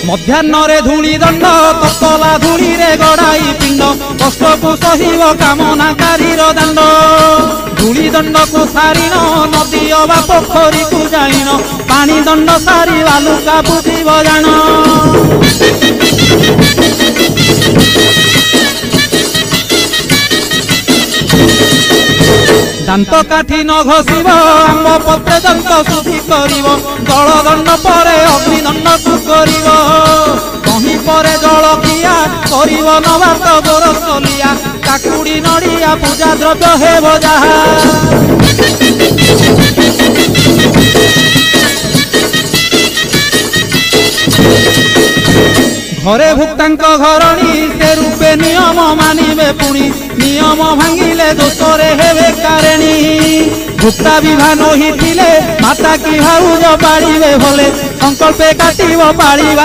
मध्याह्न धूली दंड ततला धूली रे गड़ाई पिंड कष्ट को सहिब कामनाकारी दंड धूली दंड को सारिन नदी अबा पोखरी को जाइन पानी दंड सारी बालुका बुझीब जान दांत काठी न घसीब आंब पत्रे दंत शुद्धि करिब जल दंड परे अग्निदंड को करिब कहीं परे जल किया करिब नबात गोरसलिया काकुड़ी नड़िया पूजा द्रव्य हेब जहा घरे भुक्तांक घरणी से रूपे नियम मानिबे पुणी नियम भांगिले दोषरे हेबे कारेणी भुक्ता विवाह नहिथिले माता की भाउज पाड़िबे भले संकल्पे काटिब पाड़िबा।